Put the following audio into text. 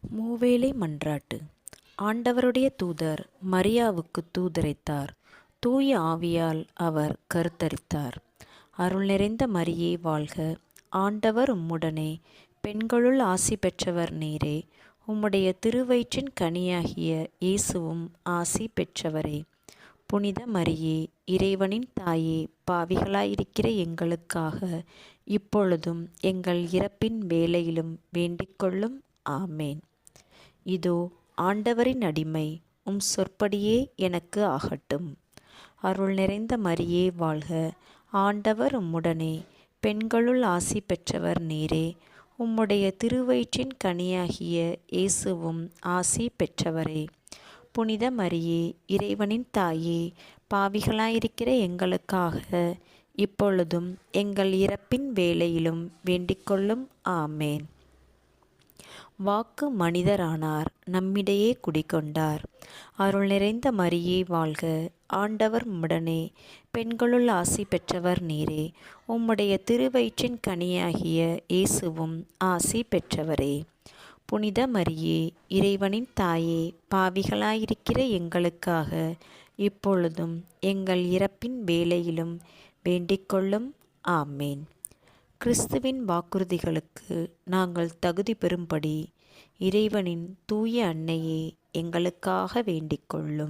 மூவேளை மன்றாட்டு. ஆண்டவருடைய தூதர் மரியாவுக்கு தூதுரைத்தார். தூய ஆவியால் அவர் கருத்தரித்தார். அருள் நிறைந்த மரியே வாழ்க! ஆண்டவர் உம்முடனே, பெண்களுள் ஆசி பெற்றவர் நீரே. உம்முடைய திருவயிற்றின் கனியாகிய இயேசுவும் ஆசி பெற்றவரே. புனித மரியே, இறைவனின் தாயே, பாவிகளாயிருக்கிற எங்களுக்காக இப்பொழுதும் எங்கள் இறப்பின் வேளையிலும் வேண்டிக்கொள்ளும். ஆமேன். இதோ ஆண்டவரின் அடிமை, உம் சொற்படியே எனக்கு ஆகட்டும். அருள் நிறைந்த மரியே வாழ்க! ஆண்டவர் உம்முடனே, பெண்களுள் ஆசி பெற்றவர் நீரே. உம்முடைய திருவயிற்றின் கனியாகிய இயேசுவும் ஆசி பெற்றவரே. புனித மரியே, இறைவனின் தாயே, பாவிகளாயிருக்கிற எங்களுக்காக இப்பொழுதும் எங்கள் இறப்பின் வேளையிலும் வேண்டிக்கொள்ளும். ஆமேன். வாக்கு மனிதரானார், நம்மிடையே குடிகொண்டார். அருள் நிறைந்த மரியே வாழ்க! ஆண்டவர் உம்முடனே, பெண்களுள் ஆசி பெற்றவர் நீரே. உம்முடைய திருவயிற்றின் கனியாகிய இயேசுவும் ஆசி பெற்றவரே. புனித மரியே, இறைவனின் தாயே, பாவிகளாயிருக்கிற எங்களுக்காக இப்பொழுதும் எங்கள் இறப்பின் வேளையிலும் வேண்டிக்கொள்ளும். ஆமேன். கிறிஸ்துவின் வாக்குறுதிகளுக்கு நாங்கள் தகுதி பெறும்படி இறைவனின் தூய அன்னையே, எங்களுக்காக வேண்டிக்கொள்ளும்.